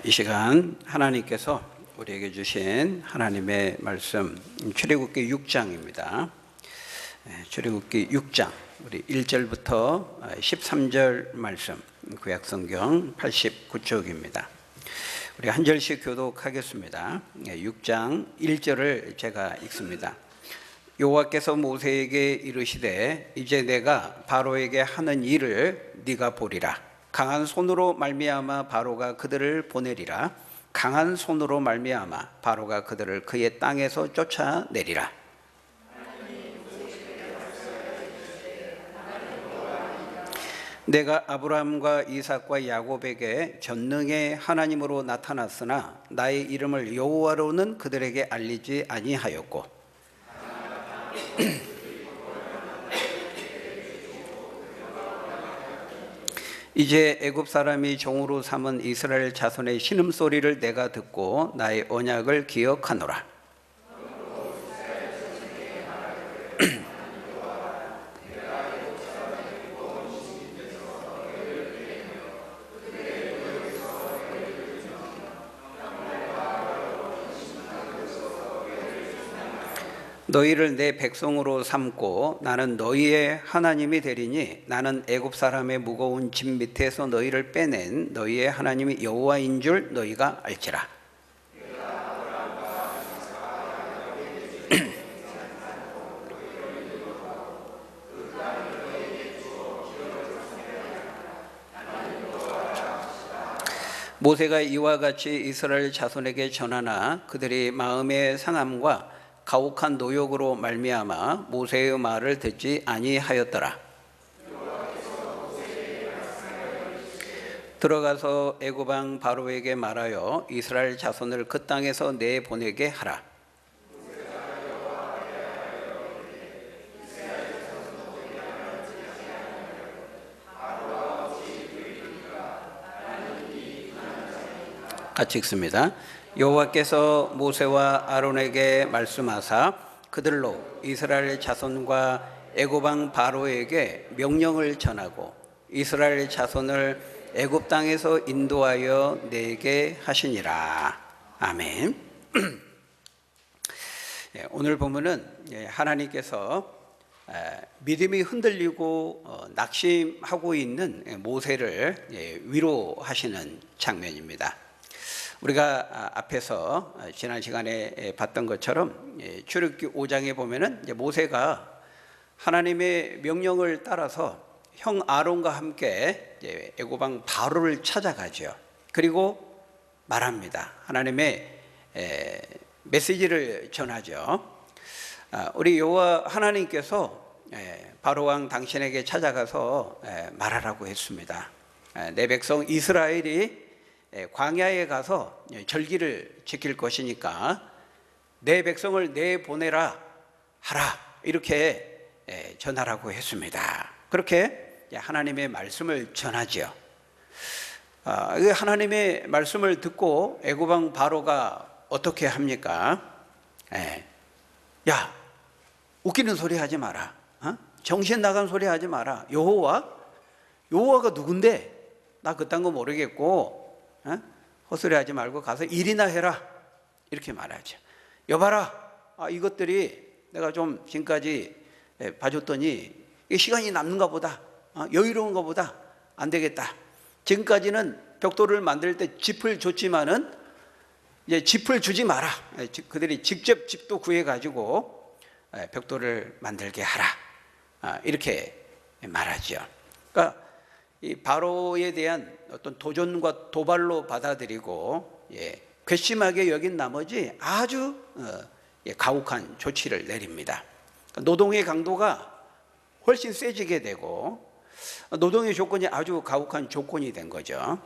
이 시간 하나님께서 우리에게 주신 하나님의 말씀 출애굽기 6장입니다. 출애굽기 6장 우리 1절부터 13절 말씀 구약성경 89쪽입니다. 우리 한 절씩 교독하겠습니다. 6장 1절을 제가 읽습니다. 여호와께서 모세에게 이르시되 이제 내가 바로에게 하는 일을 네가 보리라. 강한 손으로 말미암아 바로가 그들을 보내리라. 강한 손으로 말미암아 바로가 그들을 그의 땅에서 쫓아내리라. 내가 아브라함과 이삭과 야곱에게 전능의 하나님으로 나타났으나 나의 이름을 여호와로는 그들에게 알리지 아니하였고 이제 애굽 사람이 종으로 삼은 이스라엘 자손의 신음소리를 내가 듣고 나의 언약을 기억하노라. 너희를 내 백성으로 삼고 나는 너희의 하나님이 되리니 나는 애굽 사람의 무거운 짐 밑에서 너희를 빼낸 너희의 하나님이 여호와인 줄 너희가 알지라. 모세가 이와 같이 이스라엘 자손에게 전하나 그들이 마음의 상함과 가혹한 노역으로 말미암아 모세의 말을 듣지 아니하였더라. 들어가서 애굽 왕 바로에게 말하여 이스라엘 자손을 그 땅에서 내보내게 하라. 같이 읽습니다. 여호와께서 모세와 아론에게 말씀하사 그들로 이스라엘 자손과 애굽 왕 바로에게 명령을 전하고 이스라엘 자손을 애굽 땅에서 인도하여 내게 하시니라. 아멘. 오늘 본문은 하나님께서 믿음이 흔들리고 낙심하고 있는 모세를 위로하시는 장면입니다. 우리가 앞에서 지난 시간에 봤던 것처럼 출애굽기 5장에 보면은 모세가 하나님의 명령을 따라서 형 아론과 함께 애굽 왕 바로를 찾아가죠. 그리고 말합니다. 하나님의 메시지를 전하죠. 우리 여호와 하나님께서 바로 왕 당신에게 찾아가서 말하라고 했습니다. 내 백성 이스라엘이 광야에 가서 절기를 지킬 것이니까 내 백성을 내보내라 하라 이렇게 전하라고 했습니다. 그렇게 하나님의 말씀을 전하죠. 하나님의 말씀을 듣고 애굽 왕 바로가 어떻게 합니까? 야, 웃기는 소리 하지 마라. 정신 나간 소리 하지 마라. 여호와가 누군데? 나 그딴 거 모르겠고 헛소리 하지 말고 가서 일이나 해라 이렇게 말하죠. 여봐라, 이것들이 내가 좀 지금까지 봐줬더니 시간이 남는가 보다, 여유로운가 보다, 안 되겠다. 지금까지는 벽돌을 만들 때 짚을 줬지만은 이제 짚을 주지 마라. 그들이 직접 짚도 구해가지고 벽돌을 만들게 하라 이렇게 말하죠. 그러니까 이 바로에 대한 어떤 도전과 도발로 받아들이고 괘씸하게 여긴 나머지 아주 가혹한 조치를 내립니다. 노동의 강도가 훨씬 세지게 되고 노동의 조건이 아주 가혹한 조건이 된 거죠.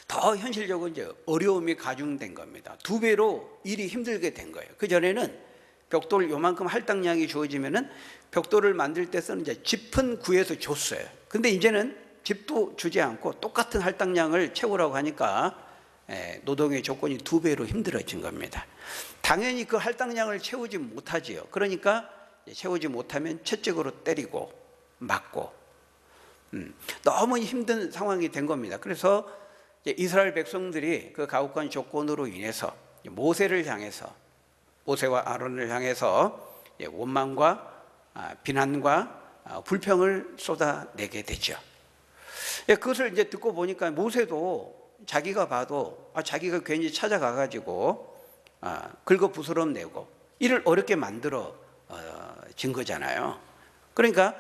더 현실적으로 이제 어려움이 가중된 겁니다. 2배로 일이 힘들게 된 거예요. 그 전에는 벽돌 요만큼 할당량이 주어지면은 벽돌을 만들 때 쓰는 이제 짚은 구해서 줬어요. 근데 이제는 짚도 주지 않고 똑같은 할당량을 채우라고 하니까 노동의 조건이 2배로 힘들어진 겁니다. 당연히 그 할당량을 채우지 못하지요. 그러니까 채우지 못하면 채찍으로 때리고 맞고 너무 힘든 상황이 된 겁니다. 그래서 이제 이스라엘 백성들이 그 가혹한 조건으로 인해서 모세를 향해서, 모세와 아론을 향해서 원망과 비난과 불평을 쏟아내게 되죠. 그것을 이제 듣고 보니까 모세도 자기가 봐도 자기가 괜히 찾아가 가지고 긁어부스럼 내고 이를 어렵게 만들어 진 거잖아요. 그러니까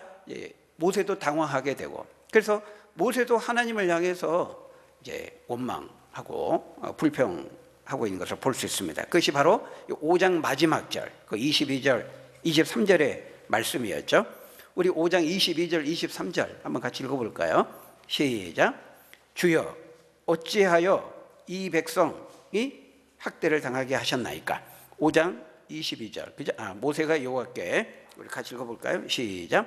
모세도 당황하게 되고, 그래서 모세도 하나님을 향해서 이제 원망하고 불평하고 있는 것을 볼 수 있습니다. 그것이 바로 5장 마지막 절, 그 22절, 23절의 말씀이었죠. 우리 5장 22절, 23절 한번 같이 읽어볼까요? 시작. 주여, 어찌하여 이 백성이 학대를 당하게 하셨나이까? 5장 22절. 그죠? 모세가 여호와께, 우리 같이 읽어볼까요? 시작.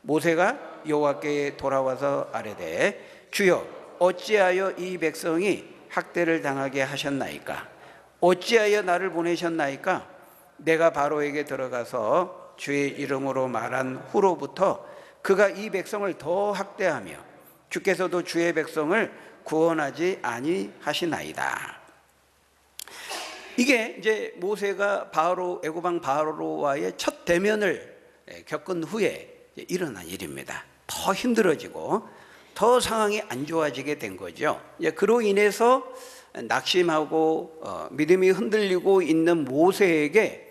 모세가 여호와께 돌아와서 아뢰되 주여, 어찌하여 이 백성이 학대를 당하게 하셨나이까? 어찌하여 나를 보내셨나이까? 내가 바로에게 들어가서 주의 이름으로 말한 후로부터 그가 이 백성을 더 학대하며 주께서도 주의 백성을 구원하지 아니하시나이다. 이게 이제 모세가 애굽 왕 바로와의 첫 대면을 겪은 후에 일어난 일입니다. 더 힘들어지고 더 상황이 안 좋아지게 된 거죠. 그로 인해서 낙심하고 믿음이 흔들리고 있는 모세에게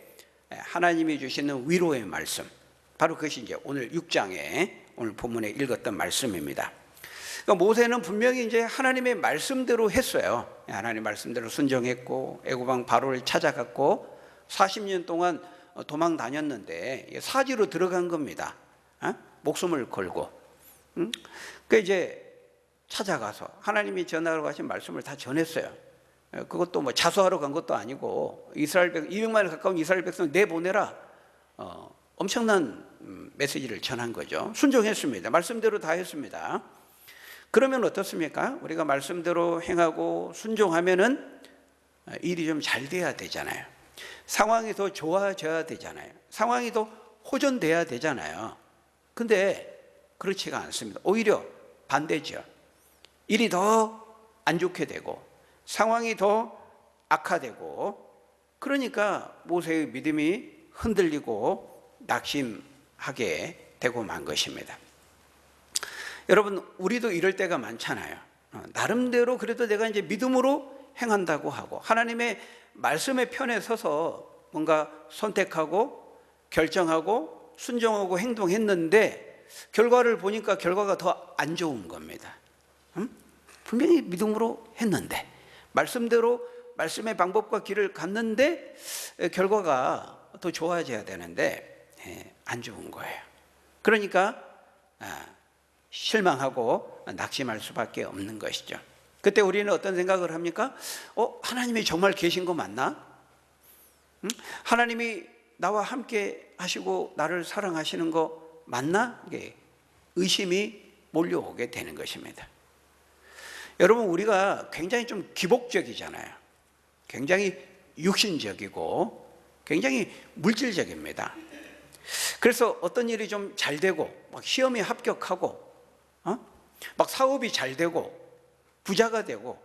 하나님이 주시는 위로의 말씀, 바로 그것이 이제 오늘 6장에 오늘 본문에 읽었던 말씀입니다. 그러니까 모세는 분명히 이제 하나님의 말씀대로 했어요. 하나님 말씀대로 순종했고 애굽 왕 바로를 찾아갔고 40년 동안 도망 다녔는데 사지로 들어간 겁니다. 목숨을 걸고. 그 이제 찾아가서 하나님이 전하라고 하신 말씀을 다 전했어요. 그것도 뭐 자수하러 간 것도 아니고 이스라엘 200만에 가까운 이스라엘 백성 내보내라. 엄청난 메시지를 전한 거죠. 순종했습니다. 말씀대로 다 했습니다. 그러면 어떻습니까? 우리가 말씀대로 행하고 순종하면은 일이 좀 잘 돼야 되잖아요. 상황이 더 좋아져야 되잖아요. 상황이 더 호전돼야 되잖아요. 근데 그렇지가 않습니다. 오히려 반대죠. 일이 더 안 좋게 되고 상황이 더 악화되고, 그러니까 모세의 믿음이 흔들리고 낙심하게 되고 만 것입니다. 여러분, 우리도 이럴 때가 많잖아요. 나름대로 그래도 내가 이제 믿음으로 행한다고 하고 하나님의 말씀의 편에 서서 뭔가 선택하고 결정하고 순종하고 행동했는데 결과를 보니까 결과가 더 안 좋은 겁니다. 분명히 믿음으로 했는데 말씀대로 말씀의 방법과 길을 갔는데 결과가 더 좋아져야 되는데 안 좋은 거예요. 그러니까 실망하고 낙심할 수밖에 없는 것이죠. 그때 우리는 어떤 생각을 합니까? 하나님이 정말 계신 거 맞나? 하나님이 나와 함께 하시고 나를 사랑하시는 거 맞나? 이게 의심이 몰려오게 되는 것입니다. 여러분, 우리가 굉장히 좀 기복적이잖아요. 굉장히 육신적이고 굉장히 물질적입니다. 그래서 어떤 일이 좀 잘 되고 막 시험에 합격하고 막 사업이 잘 되고 부자가 되고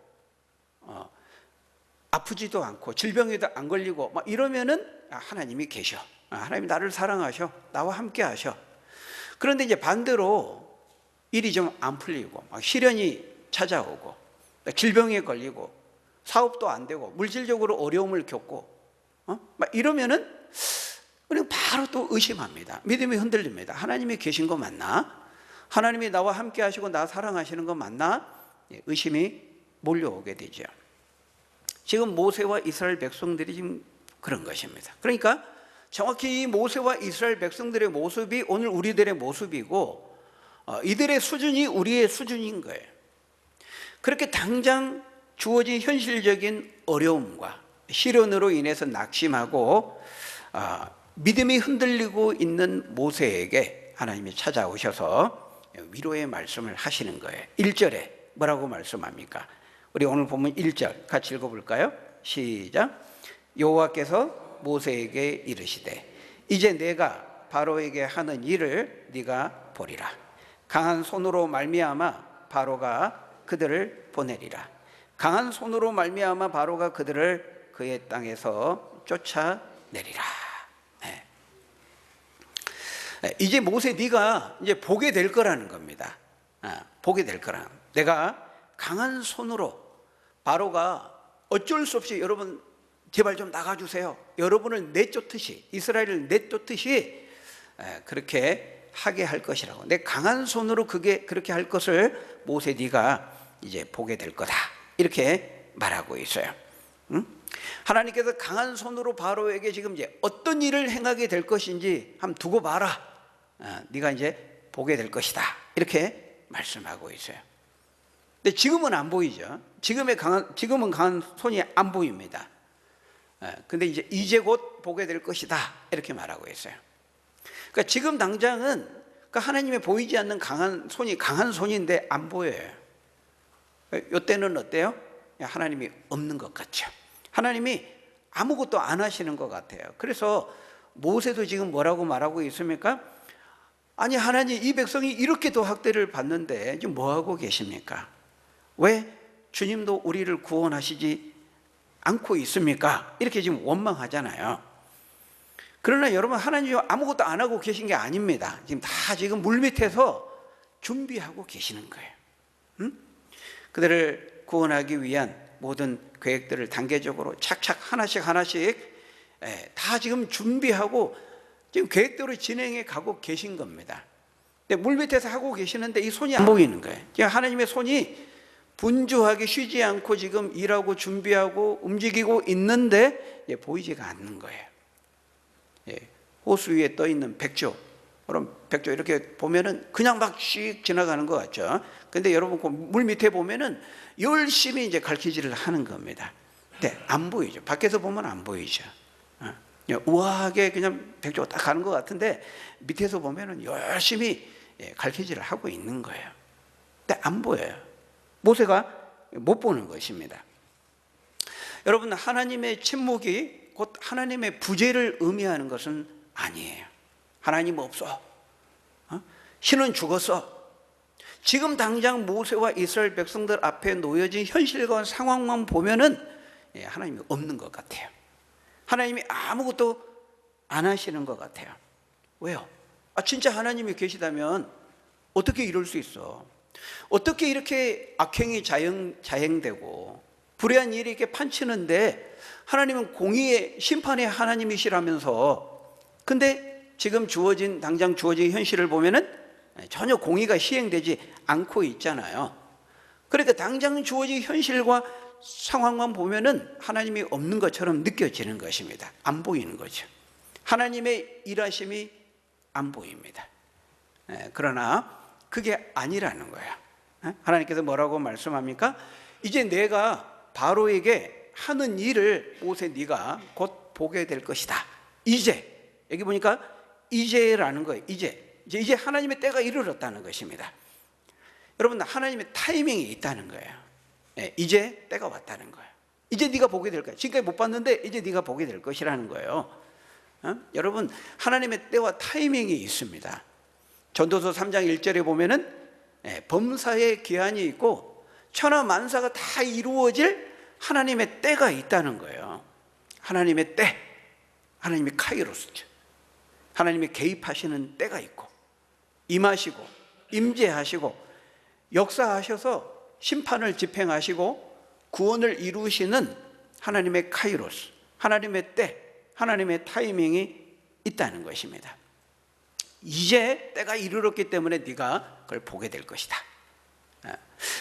아프지도 않고 질병에도 안 걸리고 막 이러면은 하나님이 계셔. 하나님이 나를 사랑하셔. 나와 함께 하셔. 그런데 이제 반대로 일이 좀 안 풀리고 막 시련이 찾아오고 질병에 걸리고 사업도 안 되고 물질적으로 어려움을 겪고 막 이러면은 우리는 바로 또 의심합니다. 믿음이 흔들립니다. 하나님이 계신 거 맞나? 하나님이 나와 함께 하시고 나 사랑하시는 거 맞나? 의심이 몰려오게 되죠. 지금 모세와 이스라엘 백성들이 지금 그런 것입니다. 그러니까 정확히 이 모세와 이스라엘 백성들의 모습이 오늘 우리들의 모습이고 이들의 수준이 우리의 수준인 거예요. 그렇게 당장 주어진 현실적인 어려움과 시련으로 인해서 낙심하고 믿음이 흔들리고 있는 모세에게 하나님이 찾아오셔서 위로의 말씀을 하시는 거예요. 1절에 뭐라고 말씀합니까? 우리 오늘 보면 1절 같이 읽어볼까요? 시작. 여호와께서 모세에게 이르시되 이제 내가 바로에게 하는 일을 네가 보리라. 강한 손으로 말미암아 바로가 그들을 보내리라. 강한 손으로 말미암아 바로가 그들을 그의 땅에서 쫓아내리라. 네. 이제 모세 네가 이제 보게 될 거라는 겁니다. 보게 될 거라. 내가 강한 손으로 바로가 어쩔 수 없이 여러분 제발 좀 나가주세요. 여러분을 내쫓듯이 이스라엘을 내쫓듯이 그렇게 하게 할 것이라고. 내 강한 손으로 그렇게 할 것을 모세 네가 이제 보게 될 거다. 이렇게 말하고 있어요. 하나님께서 강한 손으로 바로에게 지금 이제 어떤 일을 행하게 될 것인지 한번 두고 봐라. 네가 이제 보게 될 것이다. 이렇게 말씀하고 있어요. 근데 지금은 안 보이죠. 지금은 강한 손이 안 보입니다. 근데 이제 곧 보게 될 것이다. 이렇게 말하고 있어요. 그러니까 지금 당장은 그러니까 하나님의 보이지 않는 강한 손인데 안 보여요. 이때는 어때요? 하나님이 없는 것 같죠. 하나님이 아무것도 안 하시는 것 같아요. 그래서 모세도 지금 뭐라고 말하고 있습니까? 아니 하나님, 이 백성이 이렇게 도학대를 받는데 지금 뭐하고 계십니까? 왜 주님도 우리를 구원하시지 않고 있습니까? 이렇게 지금 원망하잖아요. 그러나 여러분, 하나님이 아무것도 안 하고 계신 게 아닙니다. 지금 물밑에서 준비하고 계시는 거예요. 그들을 구원하기 위한 모든 계획들을 단계적으로 착착 하나씩 다 지금 준비하고 지금 계획대로 진행해 가고 계신 겁니다. 근데 물밑에서 하고 계시는데 이 손이 안 보이는 거예요. 지금 하나님의 손이 분주하게 쉬지 않고 지금 일하고 준비하고 움직이고 있는데 보이지가 않는 거예요. 호수 위에 떠 있는 백조, 그럼 백조 이렇게 보면은 그냥 막 씩 지나가는 것 같죠. 근데 여러분 그 물 밑에 보면은 열심히 이제 갈퀴질을 하는 겁니다. 근데 안 보이죠. 밖에서 보면 안 보이죠. 우아하게 그냥 백조가 딱 가는 것 같은데 밑에서 보면은 열심히 갈퀴질을 하고 있는 거예요. 근데 안 보여요. 모세가 못 보는 것입니다. 여러분, 하나님의 침묵이 곧 하나님의 부재를 의미하는 것은 아니에요. 하나님 없어. 신은 죽었어. 지금 당장 모세와 이스라엘 백성들 앞에 놓여진 현실과 상황만 보면은 하나님이 없는 것 같아요. 하나님이 아무것도 안 하시는 것 같아요. 왜요? 진짜 하나님이 계시다면 어떻게 이럴 수 있어? 어떻게 이렇게 악행이 자행되고 불의한 일이 이렇게 판치는데 하나님은 공의의 심판의 하나님이시라면서, 근데 지금 당장 주어진 현실을 보면은 전혀 공의가 시행되지 않고 있잖아요. 그러니까 당장 주어진 현실과 상황만 보면은 하나님이 없는 것처럼 느껴지는 것입니다. 안 보이는 거죠. 하나님의 일하심이 안 보입니다. 그러나 그게 아니라는 거예요. 하나님께서 뭐라고 말씀합니까? 이제 내가 바로에게 하는 일을 모세 네가 곧 보게 될 것이다. 이제, 여기 보니까 이제라는 거예요. 이제 하나님의 때가 이르렀다는 것입니다. 여러분, 하나님의 타이밍이 있다는 거예요. 이제 때가 왔다는 거예요. 이제 네가 보게 될 거야. 지금까지 못 봤는데 이제 네가 보게 될 것이라는 거예요. 여러분, 하나님의 때와 타이밍이 있습니다. 전도서 3장 1절에 보면은 범사의 기한이 있고 천하 만사가 다 이루어질 하나님의 때가 있다는 거예요. 하나님의 때, 하나님의 카이로스죠. 하나님이 개입하시는 때가 있고 임하시고 임재하시고 역사하셔서 심판을 집행하시고 구원을 이루시는 하나님의 카이로스, 하나님의 때, 하나님의 타이밍이 있다는 것입니다. 이제 때가 이르렀기 때문에 네가 그걸 보게 될 것이다.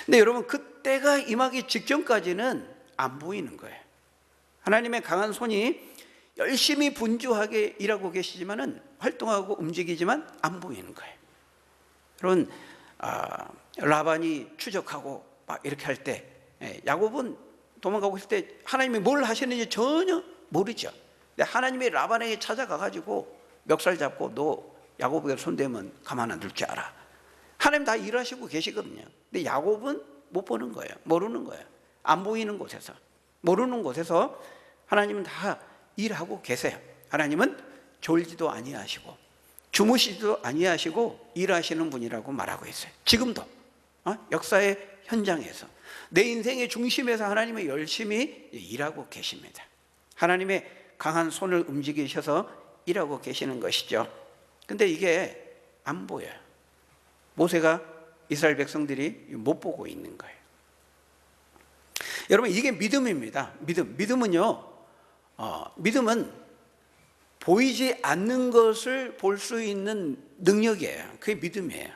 근데 여러분, 그 때가 임하기 직전까지는 안 보이는 거예요. 하나님의 강한 손이 열심히 분주하게 일하고 계시지만은, 활동하고 움직이지만 안 보이는 거예요. 여러분, 라반이 추적하고 막 이렇게 할 때, 야곱은 도망가고 있을 때 하나님이 뭘 하시는지 전혀 모르죠. 근데 하나님이 라반에게 찾아가 가지고 멱살 잡고 너 야곱에게 손대면 가만 안 둘 줄 알아. 하나님 다 일하시고 계시거든요. 근데 야곱은 못 보는 거예요. 모르는 거예요. 안 보이는 곳에서, 모르는 곳에서 하나님은 다 일하고 계세요. 하나님은 졸지도 아니하시고 주무시지도 아니하시고 일하시는 분이라고 말하고 있어요. 지금도 역사의 현장에서, 내 인생의 중심에서 하나님은 열심히 일하고 계십니다. 하나님의 강한 손을 움직이셔서 일하고 계시는 것이죠. 근데 이게 안 보여요. 모세가 이스라엘 백성들이 못 보고 있는 거예요. 여러분, 이게 믿음입니다. 믿음은요, 믿음은 보이지 않는 것을 볼 수 있는 능력이에요. 그게 믿음이에요.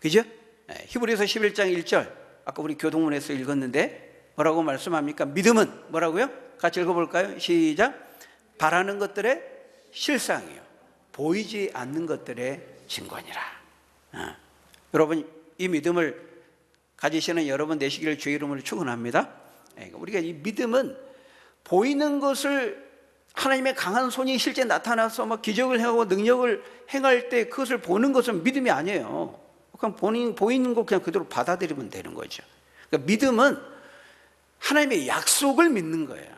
그죠? 히브리서 11장 1절, 아까 우리 교동문에서 읽었는데 뭐라고 말씀합니까? 믿음은 뭐라고요? 같이 읽어볼까요? 시작. 바라는 것들의 실상이요, 보이지 않는 것들의 증거니라. 여러분, 이 믿음을 가지시는 여러분 되시기를 주의 이름으로 축원합니다. 우리가 이 믿음은 보이는 것을, 하나님의 강한 손이 실제 나타나서 막 기적을 행하고 능력을 행할 때 그것을 보는 것은 믿음이 아니에요. 그냥 보이는 거 그냥 그대로 받아들이면 되는 거죠. 그러니까 믿음은 하나님의 약속을 믿는 거예요.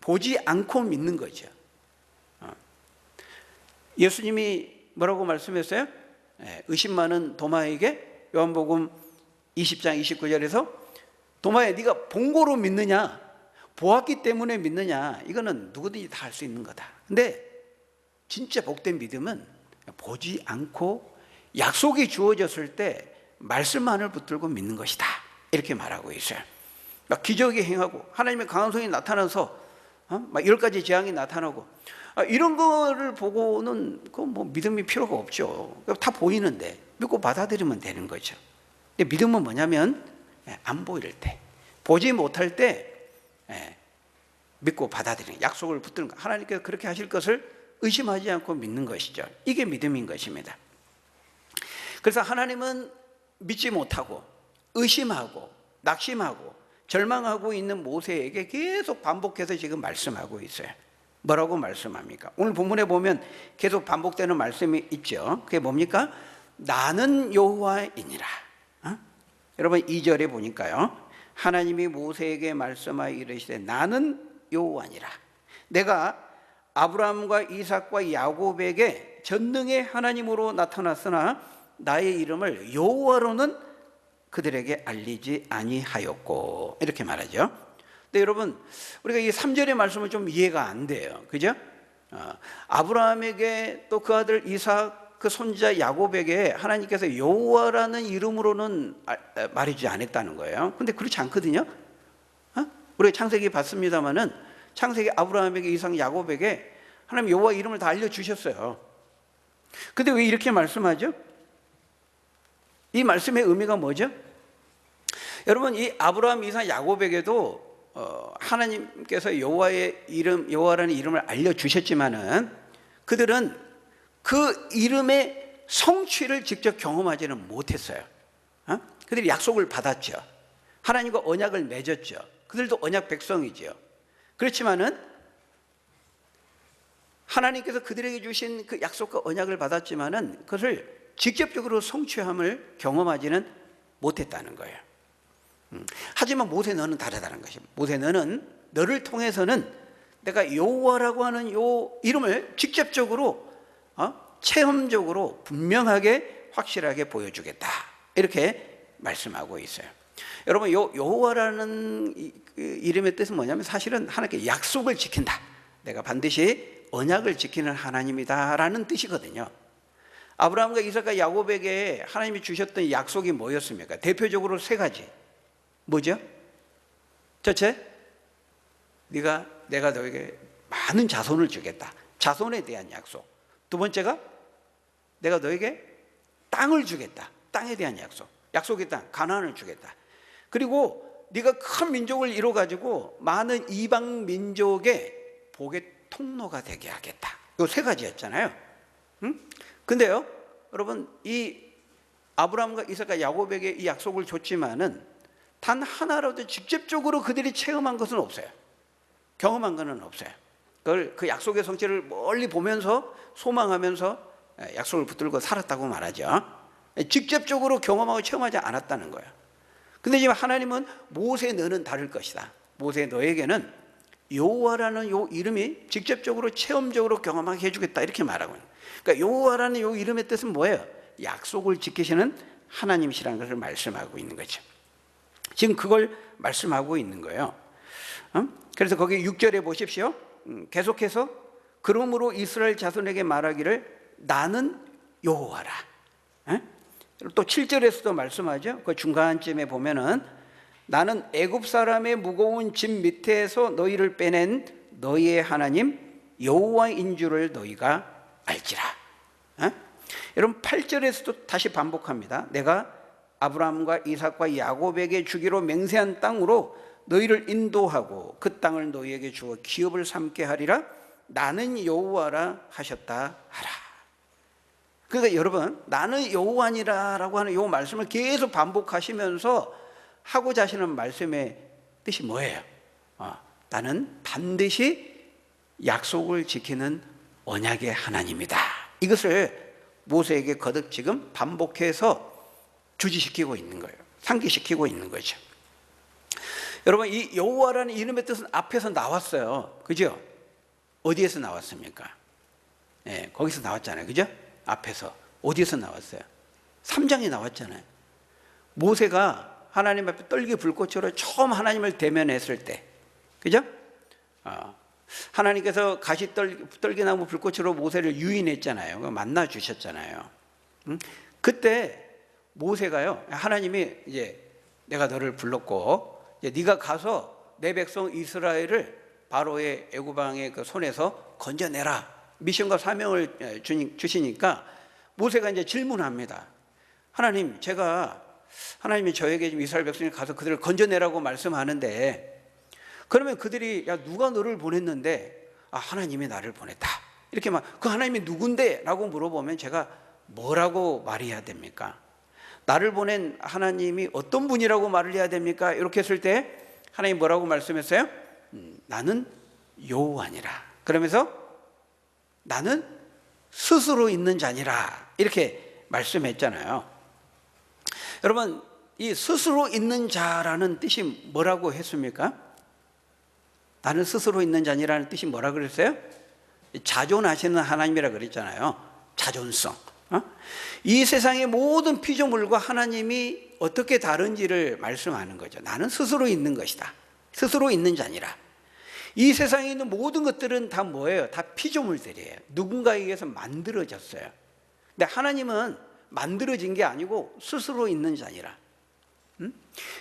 보지 않고 믿는 거죠. 예수님이 뭐라고 말씀했어요? 의심 많은 도마에게 요한복음 20장 29절에서 도마야, 네가 본 거로 믿느냐, 보았기 때문에 믿느냐, 이거는 누구든지 다 할 수 있는 거다. 근데 진짜 복된 믿음은 보지 않고 약속이 주어졌을 때 말씀만을 붙들고 믿는 것이다, 이렇게 말하고 있어요. 막 기적이 행하고 하나님의 강한 손이 나타나서 막 10가지 재앙이 나타나고 이런 거를 보고는 그 뭐 믿음이 필요가 없죠. 다 보이는데 믿고 받아들이면 되는 거죠. 근데 믿음은 뭐냐면 안 보일 때, 보지 못할 때 믿고 받아들이는, 약속을 붙드는 거, 하나님께서 그렇게 하실 것을 의심하지 않고 믿는 것이죠. 이게 믿음인 것입니다. 그래서 하나님은 믿지 못하고 의심하고 낙심하고 절망하고 있는 모세에게 계속 반복해서 지금 말씀하고 있어요. 뭐라고 말씀합니까? 오늘 본문에 보면 계속 반복되는 말씀이 있죠. 그게 뭡니까? 나는 여호와이니라. 여러분 2절에 보니까요, 하나님이 모세에게 말씀하여 이르시되 나는 여호와니라. 내가 아브라함과 이삭과 야곱에게 전능의 하나님으로 나타났으나 나의 이름을 여호와로는 그들에게 알리지 아니하였고, 이렇게 말하죠. 근데 여러분, 우리가 이 3절의 말씀은 좀 이해가 안 돼요. 그죠? 아브라함에게 또 그 아들 이삭, 그 손자 야곱에게 하나님께서 여호와라는 이름으로는 말해주지 않았다는 거예요. 근데 그렇지 않거든요. 우리가 창세기 봤습니다마는 창세기 아브라함에게 이삭 야곱에게 하나님 여호와 이름을 다 알려주셨어요. 근데 왜 이렇게 말씀하죠? 이 말씀의 의미가 뭐죠? 여러분, 이 아브라함, 이삭, 야곱에게도 하나님께서 여호와의 이름, 여호와라는 이름을 알려주셨지만은 그들은 그 이름의 성취를 직접 경험하지는 못했어요. 그들이 약속을 받았죠. 하나님과 언약을 맺었죠. 그들도 언약 백성이죠. 그렇지만은 하나님께서 그들에게 주신 그 약속과 언약을 받았지만은 그것을 직접적으로 성취함을 경험하지는 못했다는 거예요. 하지만 모세 너는 다르다는 것입니다. 모세 너를 통해서는 내가 여호와라고 하는 요 이름을 직접적으로 체험적으로 분명하게 확실하게 보여주겠다, 이렇게 말씀하고 있어요. 여러분, 여호와라는 이름의 뜻은 뭐냐면 사실은 하나님께 약속을 지킨다, 내가 반드시 언약을 지키는 하나님이다라는 뜻이거든요. 아브라함과 이삭과 야곱에게 하나님이 주셨던 약속이 뭐였습니까? 대표적으로 3가지. 뭐죠? 첫째, 내가 너에게 많은 자손을 주겠다, 자손에 대한 약속. 두 번째가 내가 너에게 땅을 주겠다, 땅에 대한 약속. 약속의 땅, 가나안을 주겠다. 그리고 네가 큰 민족을 이루어가지고 많은 이방 민족의 복의 통로가 되게 하겠다. 이 3가지였잖아요. 근데요, 여러분, 이 아브라함과 이삭과 야곱에게 이 약속을 줬지만은 단 하나라도 직접적으로 그들이 체험한 것은 없어요. 경험한 것은 없어요. 그 약속의 성취를 멀리 보면서 소망하면서 약속을 붙들고 살았다고 말하죠. 직접적으로 경험하고 체험하지 않았다는 거예요. 근데 지금 하나님은 모세 너는 다를 것이다, 모세 너에게는 여호와라는 요 이름이 직접적으로 체험적으로 경험하게 해주겠다, 이렇게 말하고 있는 거예요. 그러니까 여호와라는 요 이름의 뜻은 뭐예요? 약속을 지키시는 하나님이시라는 것을 말씀하고 있는 거죠. 지금 그걸 말씀하고 있는 거예요. 그래서 거기 6절에 보십시오. 계속해서 그러므로 이스라엘 자손에게 말하기를 나는 여호와라. 또 7절에서도 말씀하죠. 그 중간쯤에 보면은 나는 애굽 사람의 무거운 짐 밑에서 너희를 빼낸 너희의 하나님 여호와인 줄을 너희가 알지라. 여러분 8절에서도 다시 반복합니다. 내가 아브라함과 이삭과 야곱에게 주기로 맹세한 땅으로 너희를 인도하고 그 땅을 너희에게 주어 기업을 삼게 하리라. 나는 여호와라 하셨다 하라. 그러니까 여러분 나는 여호와니라라고 하는 이 말씀을 계속 반복하시면서 하고자 하시는 말씀의 뜻이 뭐예요? 나는 반드시 약속을 지키는 언약의 하나님이다. 이것을 모세에게 거듭 지금 반복해서 주지시키고 있는 거예요. 상기시키고 있는 거죠. 여러분 이 여호와라는 이름의 뜻은 앞에서 나왔어요. 그죠? 어디에서 나왔습니까? 네, 거기서 나왔잖아요. 그죠? 앞에서 어디에서 나왔어요? 3장에 나왔잖아요. 모세가 하나님 앞에 떨기 불꽃으로 처음 하나님을 대면했을 때, 그죠? 하나님께서 가시 떨기나무 불꽃으로 모세를 유인했잖아요. 만나 주셨잖아요. 그때 모세가요, 하나님이 이제 내가 너를 불렀고 이제 네가 가서 내 백성 이스라엘을 바로의 애굽 왕의 그 손에서 건져내라. 미션과 사명을 주시니까 모세가 이제 질문합니다. 하나님, 하나님이 저에게 지금 이스라엘 백성이 가서 그들을 건져내라고 말씀하는데, 그러면 그들이 야 누가 너를 보냈는데, 하나님이 나를 보냈다. 이렇게 그 하나님이 누군데? 라고 물어보면 제가 뭐라고 말해야 됩니까? 나를 보낸 하나님이 어떤 분이라고 말을 해야 됩니까? 이렇게 했을 때 하나님 뭐라고 말씀했어요? 나는 여호와니라. 그러면서 나는 스스로 있는 자니라. 이렇게 말씀했잖아요. 여러분 이 스스로 있는 자라는 뜻이 뭐라고 했습니까? 나는 스스로 있는 자니라는 뜻이 뭐라 그랬어요? 자존하시는 하나님이라 그랬잖아요. 자존성. 이 세상의 모든 피조물과 하나님이 어떻게 다른지를 말씀하는 거죠. 나는 스스로 있는 것이다. 스스로 있는 자니라. 이 세상에 있는 모든 것들은 다 뭐예요? 다 피조물들이에요. 누군가에 의해서 만들어졌어요. 근데 하나님은 만들어진 게 아니고 스스로 있는 자니라.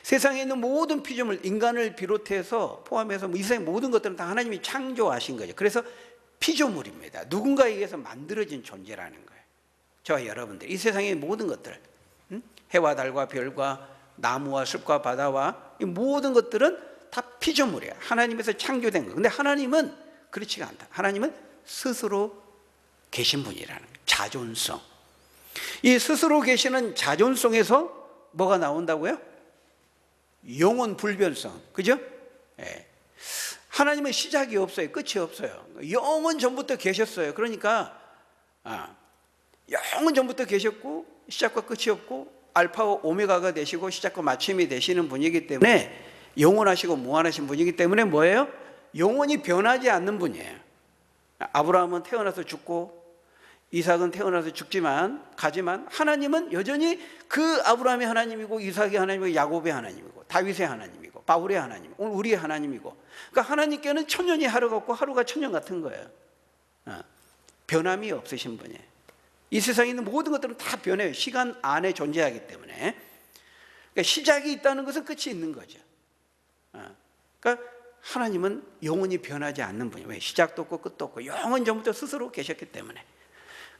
세상에 있는 모든 피조물, 인간을 비롯해서 포함해서 이 세상의 모든 것들은 다 하나님이 창조하신 거죠. 그래서 피조물입니다. 누군가에 의해서 만들어진 존재라는 거예요. 저와 여러분들, 이 세상의 모든 것들, 해와 달과 별과 나무와 숲과 바다와 이 모든 것들은 다 피조물이에요. 하나님에서 창조된 거예요. 근데 하나님은 그렇지가 않다. 하나님은 스스로 계신 분이라는 거예요. 자존성. 이 스스로 계시는 자존성에서 뭐가 나온다고요? 영원 불변성. 그죠? 예. 하나님은 시작이 없어요. 끝이 없어요. 영원 전부터 계셨어요. 그러니까 영원 전부터 계셨고 시작과 끝이 없고 알파와 오메가가 되시고 시작과 마침이 되시는 분이기 때문에 영원하시고 무한하신 분이기 때문에 뭐예요? 영원히 변하지 않는 분이에요. 아브라함은 태어나서 죽고 이삭은 태어나서 가지만 하나님은 여전히 그 아브라함의 하나님이고 이삭의 하나님이고 야곱의 하나님이고 다윗의 하나님이고 바울의 하나님, 오늘 우리의 하나님이고, 그러니까 하나님께는 천년이 하루 같고 하루가 천년 같은 거예요. 변함이 없으신 분이에요. 이 세상에 있는 모든 것들은 다 변해요. 시간 안에 존재하기 때문에. 그러니까 시작이 있다는 것은 끝이 있는 거죠. 그러니까 하나님은 영원히 변하지 않는 분이에요. 왜? 시작도 없고 끝도 없고 영원 전부터 스스로 계셨기 때문에.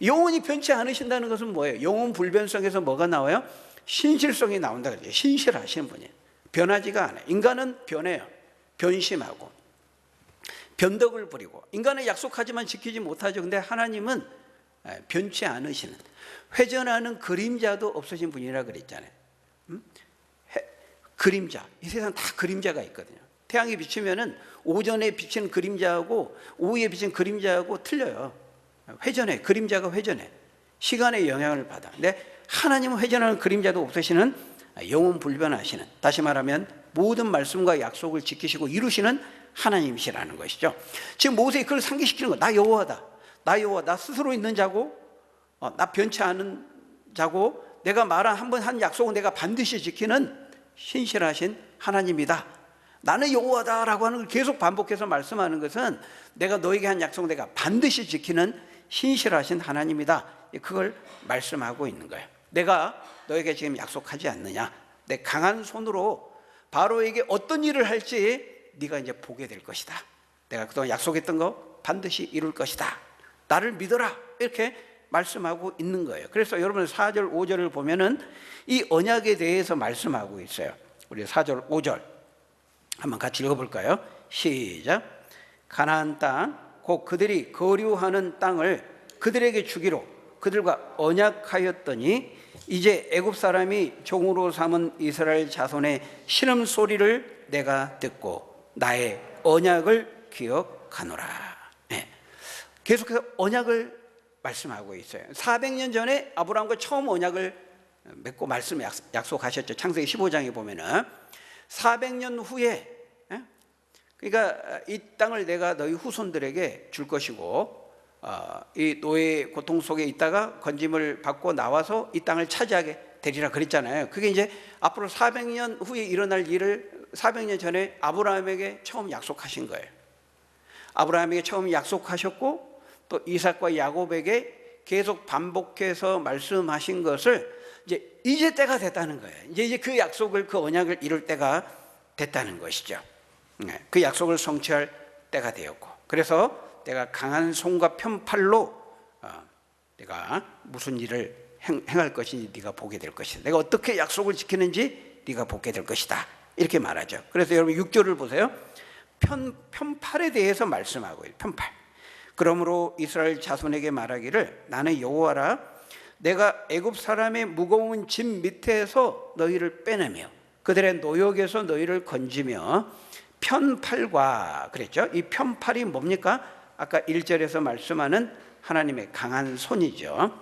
영원히 변치 않으신다는 것은 뭐예요? 영원 불변성에서 뭐가 나와요? 신실성이 나온다 그러죠. 신실하신 분이에요. 변하지가 않아요. 인간은 변해요. 변심하고 변덕을 부리고 인간은 약속하지만 지키지 못하죠. 근데 하나님은 변치 않으시는, 회전하는 그림자도 없으신 분이라 그랬잖아요. 그림자, 이 세상 다 그림자가 있거든요. 태양이 비치면은 오전에 비치는 그림자하고 오후에 비치는 그림자하고 틀려요. 회전해, 그림자가 회전해. 시간의 영향을 받아. 근데 하나님은 회전하는 그림자도 없으시는 영원 불변하시는, 다시 말하면 모든 말씀과 약속을 지키시고 이루시는 하나님이시라는 것이죠. 지금 모세가 그걸 상기시키는 거야. 나 여호와다. 나 여호와, 나 스스로 있는 자고, 나 변치 않은 자고, 내가 말한 한 번 한 약속은 내가 반드시 지키는 신실하신 하나님이다. 나는 여호와다라고 하는 걸 계속 반복해서 말씀하는 것은 내가 너에게 한 약속은 내가 반드시 지키는 신실하신 하나님이다. 그걸 말씀하고 있는 거예요. 내가 너에게 지금 약속하지 않느냐? 내 강한 손으로 바로에게 어떤 일을 할지 네가 이제 보게 될 것이다. 내가 그동안 약속했던 거 반드시 이룰 것이다. 나를 믿어라. 이렇게 말씀하고 있는 거예요. 그래서 여러분 4절 5절을 보면은 이 언약에 대해서 말씀하고 있어요. 우리 4절 5절 한번 같이 읽어볼까요? 시작. 가나안 땅 곧 그들이 거류하는 땅을 그들에게 주기로 그들과 언약하였더니 이제 애굽 사람이 종으로 삼은 이스라엘 자손의 신음소리를 내가 듣고 나의 언약을 기억하노라. 네. 계속해서 언약을 말씀하고 있어요. 400년 전에 아브라함과 처음 언약을 맺고 약속하셨죠. 창세기 15장에 보면은 400년 후에, 그러니까 이 땅을 내가 너희 후손들에게 줄 것이고 이 노예의 고통 속에 있다가 건짐을 받고 나와서 이 땅을 차지하게 되리라 그랬잖아요. 그게 이제 앞으로 400년 후에 일어날 일을 400년 전에 아브라함에게 처음 약속하신 거예요. 아브라함에게 처음 약속하셨고 또 이삭과 야곱에게 계속 반복해서 말씀하신 것을 이제 때가 됐다는 거예요. 이제 그 약속을, 그 언약을 이룰 때가 됐다는 것이죠. 그 약속을 성취할 때가 되었고, 그래서 내가 강한 손과 편팔로 내가 무슨 일을 행할 것인지 네가 보게 될 것이다. 내가 어떻게 약속을 지키는지 네가 보게 될 것이다. 이렇게 말하죠. 그래서 여러분 6절을 보세요. 편팔에 대해서 말씀하고 있어요. 편팔. 그러므로 이스라엘 자손에게 말하기를 나는 여호와라. 내가 애굽 사람의 무거운 짐 밑에서 너희를 빼내며 그들의 노역에서 너희를 건지며 편팔과 그랬죠. 이 편팔이 뭡니까? 아까 1절에서 말씀하는 하나님의 강한 손이죠.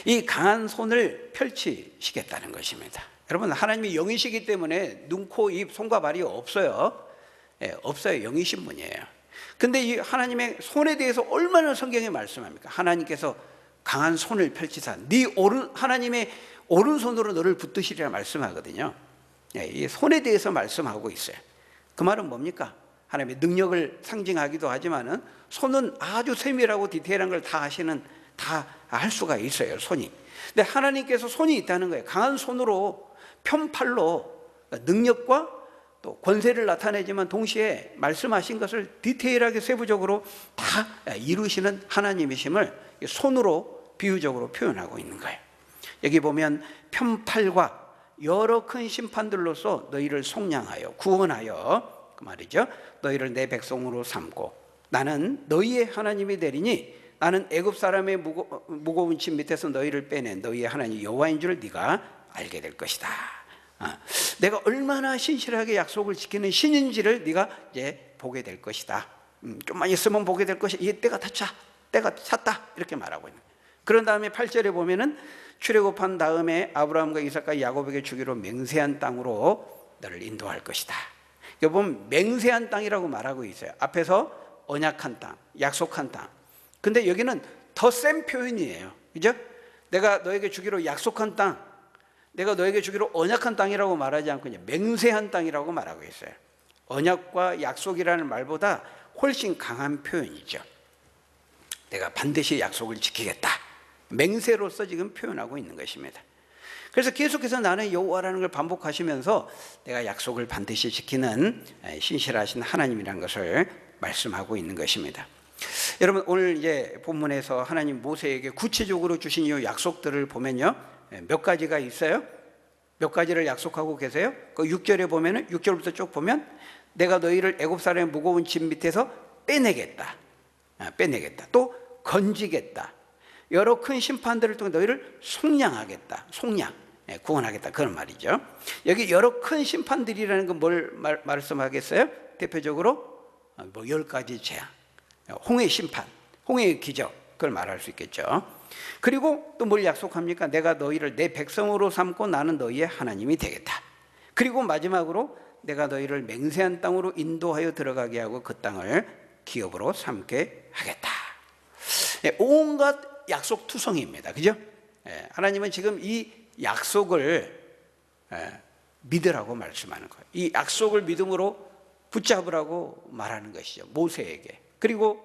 이 강한 손을 펼치시겠다는 것입니다. 여러분, 하나님이 영이시기 때문에 눈, 코, 입, 손과 발이 없어요. 없어요. 영이신 분이에요. 근데 이 하나님의 손에 대해서 얼마나 성경에 말씀합니까? 하나님께서 강한 손을 펼치사 하나님의 오른손으로 너를 붙드시리라 말씀하거든요. 이 손에 대해서 말씀하고 있어요. 그 말은 뭡니까? 하나님의 능력을 상징하기도 하지만은 손은 아주 세밀하고 디테일한 걸 다 할 수가 있어요. 손이. 근데 하나님께서 손이 있다는 거예요. 강한 손으로 편팔로 능력과 또 권세를 나타내지만 동시에 말씀하신 것을 디테일하게 세부적으로 다 이루시는 하나님이심을 손으로 비유적으로 표현하고 있는 거예요. 여기 보면 편팔과 여러 큰 심판들로서 너희를 속량하여 구원하여 그 말이죠. 너희를 내 백성으로 삼고 나는 너희의 하나님이 되리니 나는 애굽 사람의 무거운 짐 밑에서 너희를 빼낸 너희의 하나님 여호와인 줄 네가 알게 될 것이다. 내가 얼마나 신실하게 약속을 지키는 신인지를 네가 이제 보게 될 것이다. 좀만 있으면 보게 될 것이다. 이게 때가 찼다 이렇게 말하고 있는. 그런 다음에 8절에 보면은 출애굽한 다음에 아브라함과 이삭과 야곱에게 주기로 맹세한 땅으로 너를 인도할 것이다. 여기 보면 맹세한 땅이라고 말하고 있어요. 앞에서 언약한 땅, 약속한 땅. 근데 여기는 더 센 표현이에요. 그죠? 내가 너에게 주기로 약속한 땅, 내가 너에게 주기로 언약한 땅이라고 말하지 않고 이제 맹세한 땅이라고 말하고 있어요. 언약과 약속이라는 말보다 훨씬 강한 표현이죠. 내가 반드시 약속을 지키겠다. 맹세로서 지금 표현하고 있는 것입니다. 그래서 계속해서 나는 여호와라는 걸 반복하시면서 내가 약속을 반드시 지키는 신실하신 하나님이라는 것을 말씀하고 있는 것입니다. 여러분, 오늘 이제 본문에서 하나님 모세에게 구체적으로 주신 이 약속들을 보면요, 몇 가지가 있어요. 몇 가지를 약속하고 계세요. 그 6절에 보면은 6절부터 쭉 보면 내가 너희를 애굽 사람의 무거운 짐 밑에서 빼내겠다. 또 건지겠다. 여러 큰 심판들을 통해 너희를 속량하겠다. 구원하겠다. 그런 말이죠. 여기 여러 큰 심판들이라는 건 뭘 말씀하겠어요? 대표적으로 10가지 재앙, 홍해 심판, 홍해의 기적, 그걸 말할 수 있겠죠. 그리고 또 뭘 약속합니까? 내가 너희를 내 백성으로 삼고 나는 너희의 하나님이 되겠다. 그리고 마지막으로 내가 너희를 맹세한 땅으로 인도하여 들어가게 하고 그 땅을 기업으로 삼게 하겠다. 온갖 약속 투성이입니다. 그죠? 하나님은 지금 이 약속을 믿으라고 말씀하는 거예요. 이 약속을 믿음으로 붙잡으라고 말하는 것이죠. 모세에게, 그리고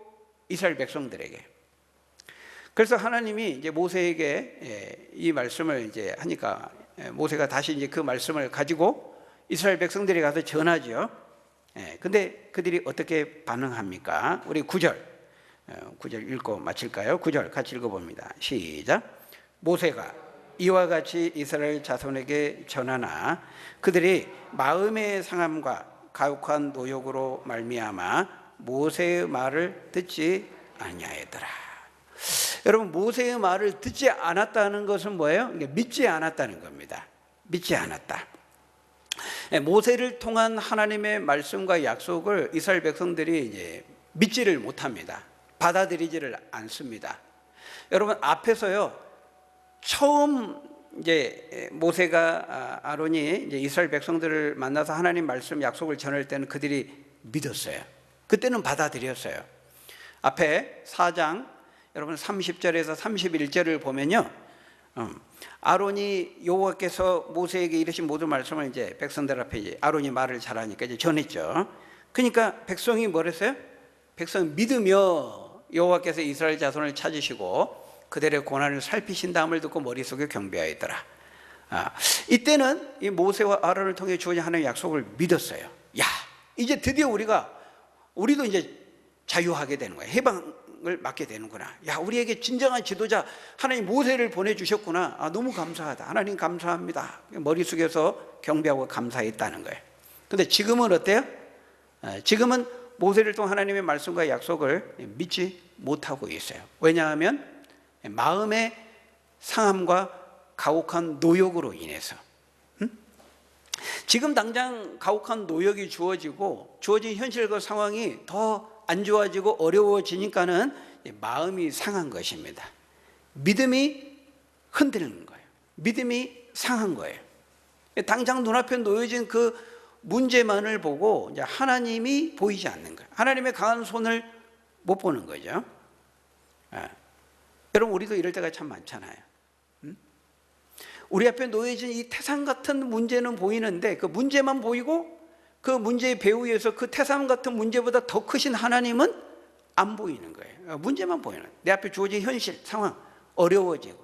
이스라엘 백성들에게. 그래서 하나님이 이제 모세에게 이 말씀을 이제 하니까 모세가 다시 이제 그 말씀을 가지고 이스라엘 백성들이 가서 전하죠. 근데 그들이 어떻게 반응합니까? 우리 9절 읽고 마칠까요? 9절 같이 읽어봅니다. 시작. 모세가 이와 같이 이스라엘 자손에게 전하나 그들이 마음의 상함과 가혹한 노역으로 말미암아 모세의 말을 듣지 아니하였더라. 여러분, 모세의 말을 듣지 않았다는 것은 뭐예요? 믿지 않았다는 겁니다. 믿지 않았다. 모세를 통한 하나님의 말씀과 약속을 이스라엘 백성들이 이제 믿지를 못합니다. 받아들이지를 않습니다. 여러분, 앞에서요, 처음 이제 모세가 아론이 이제 이스라엘 백성들을 만나서 하나님 말씀 약속을 전할 때는 그들이 믿었어요. 그때는 받아들였어요. 앞에 4장 여러분 30절에서 31절을 보면요, 아론이 여호와께서 모세에게 이르신 모든 말씀을 이제 백성들 앞에 이제 아론이 말을 잘하니까 이제 전했죠. 그러니까 백성이 뭐랬어요? 백성 믿으며 여호와께서 이스라엘 자손을 찾으시고 그들의 고난을 살피신다함을 듣고 머릿속에 경배하였더라. 이때는 이 모세와 아론을 통해 주어진 하나님의 약속을 믿었어요. 야, 이제 드디어 우리도 이제 자유하게 되는 거야. 해방을 맡게 되는구나. 야, 우리에게 진정한 지도자 하나님 모세를 보내주셨구나. 너무 감사하다. 하나님 감사합니다. 머릿속에서 경배하고 감사했다는 거예요. 근데 지금은 어때요? 지금은 모세를 통한 하나님의 말씀과 약속을 믿지 못하고 있어요. 왜냐하면 마음의 상함과 가혹한 노역으로 인해서. 지금 당장 가혹한 노역이 주어진 현실과 상황이 더 안 좋아지고 어려워지니까는 마음이 상한 것입니다. 믿음이 흔들리는 거예요. 믿음이 상한 거예요. 당장 눈앞에 놓여진 그 문제만을 보고 이제 하나님이 보이지 않는 거예요. 하나님의 강한 손을 못 보는 거죠. 여러분, 우리도 이럴 때가 참 많잖아요. 우리 앞에 놓여진 이 태산 같은 문제는 보이는데 그 문제만 보이고 그 문제의 배후에서 그 태산 같은 문제보다 더 크신 하나님은 안 보이는 거예요. 문제만 보이는 거예요. 내 앞에 주어진 현실, 상황, 어려워지고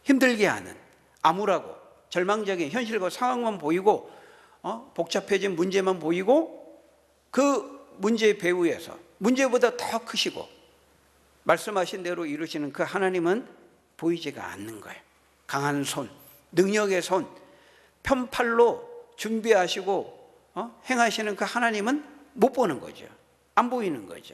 힘들게 하는 암울하고 절망적인 현실과 상황만 보이고 복잡해진 문제만 보이고 그 문제의 배후에서 문제보다 더 크시고 말씀하신 대로 이루시는 그 하나님은 보이지가 않는 거예요. 강한 손, 능력의 손, 편팔로 준비하시고 행하시는 그 하나님은 못 보는 거죠. 안 보이는 거죠.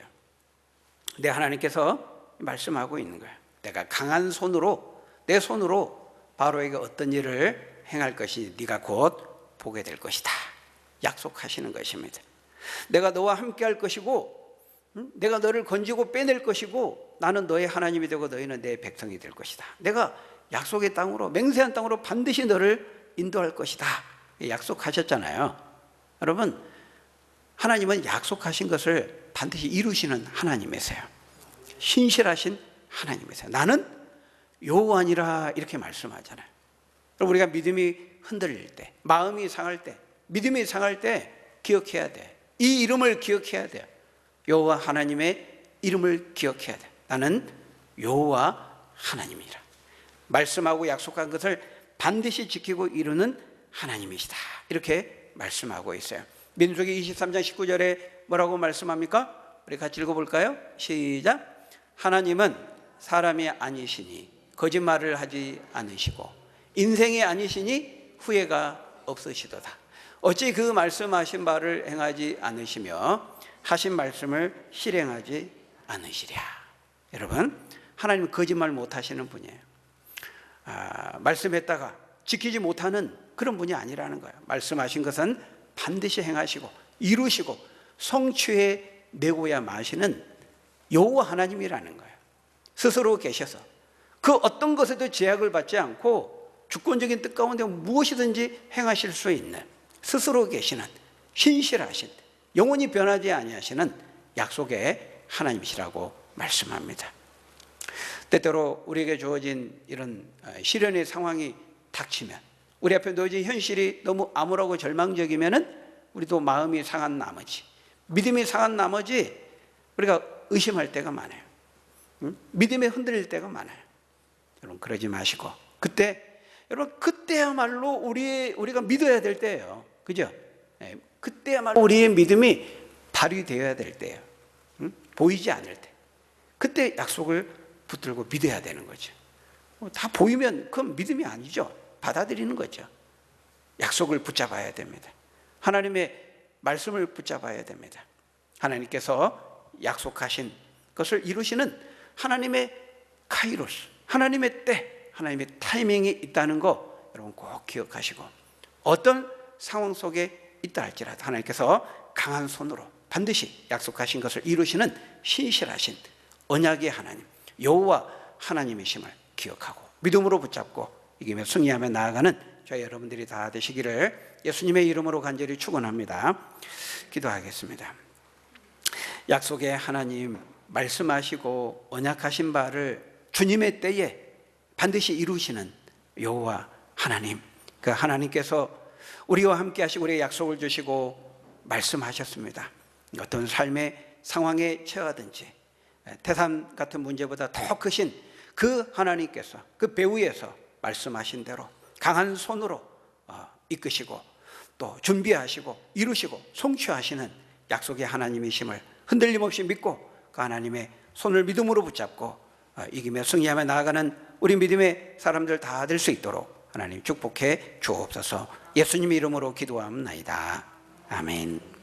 내 하나님께서 말씀하고 있는 거예요. 내가 강한 손으로, 내 손으로 바로에게 어떤 일을 행할 것이니 네가 곧 보게 될 것이다. 약속하시는 것입니다. 내가 너와 함께 할 것이고 내가 너를 건지고 빼낼 것이고 나는 너의 하나님이 되고 너희는 내 백성이 될 것이다. 내가 약속의 땅으로, 맹세한 땅으로 반드시 너를 인도할 것이다. 약속하셨잖아요. 여러분, 하나님은 약속하신 것을 반드시 이루시는 하나님이세요. 신실하신 하나님이세요. 나는 여호와니라 이렇게 말씀하잖아요. 여러분, 우리가 믿음이 흔들릴 때, 마음이 상할 때, 믿음이 상할 때 기억해야 돼. 이 이름을 기억해야 돼요. 여호와 하나님의 이름을 기억해야 돼. 나는 여호와 하나님이라. 말씀하고 약속한 것을 반드시 지키고 이루는 하나님이시다. 이렇게 말씀하고 있어요. 민수기 23장 19절에 뭐라고 말씀합니까? 우리 같이 읽어볼까요? 시작. 하나님은 사람이 아니시니 거짓말을 하지 않으시고 인생이 아니시니 후회가 없으시도다. 어찌 그 말씀하신 바를 행하지 않으시며 하신 말씀을 실행하지 않으시랴. 여러분, 하나님은 거짓말 못하시는 분이에요. 말씀했다가 지키지 못하는 그런 분이 아니라는 거예요. 말씀하신 것은 반드시 행하시고 이루시고 성취해 내고야 마시는 여호와 하나님이라는 거예요. 스스로 계셔서 그 어떤 것에도 제약을 받지 않고 주권적인 뜻 가운데 무엇이든지 행하실 수 있는, 스스로 계시는 신실하신, 영원히 변하지 아니하시는 약속의 하나님이시라고 말씀합니다. 때때로 우리에게 주어진 이런 시련의 상황이 닥치면, 우리 앞에 놓여진 현실이 너무 암울하고 절망적이면은 우리도 마음이 상한 나머지, 믿음이 상한 나머지 우리가 의심할 때가 많아요. 믿음에 흔들릴 때가 많아요. 여러분 그러지 마시고, 여러분 그때야말로 우리가 믿어야 될 때예요. 그죠? 그때야말로 우리의 믿음이 발휘되어야 될 때예요. 보이지 않을 때, 그때 약속을 붙들고 믿어야 되는 거죠. 다 보이면 그건 믿음이 아니죠. 받아들이는 거죠. 약속을 붙잡아야 됩니다. 하나님의 말씀을 붙잡아야 됩니다. 하나님께서 약속하신 것을 이루시는 하나님의 카이로스, 하나님의 때, 하나님의 타이밍이 있다는 거 여러분 꼭 기억하시고, 어떤 상황 속에 있다 할지라도 하나님께서 강한 손으로 반드시 약속하신 것을 이루시는 신실하신 언약의 하나님, 여호와 하나님이심을 기억하고 믿음으로 붙잡고 이기며 승리하며 나아가는 저희 여러분들이 다 되시기를 예수님의 이름으로 간절히 축원합니다. 기도하겠습니다. 약속의 하나님, 말씀하시고 언약하신 바를 주님의 때에 반드시 이루시는 여호와 하나님, 그 하나님께서 우리와 함께 하시고 우리의 약속을 주시고 말씀하셨습니다. 어떤 삶의 상황에 처하든지 태산 같은 문제보다 더 크신 그 하나님께서 그 배후에서 말씀하신 대로 강한 손으로 이끄시고 또 준비하시고 이루시고 성취하시는 약속의 하나님이심을 흔들림 없이 믿고 그 하나님의 손을 믿음으로 붙잡고 이기며 승리하며 나아가는 우리 믿음의 사람들 다 될 수 있도록 하나님 축복해 주옵소서. 예수님 이름으로 기도합나이다. 아멘.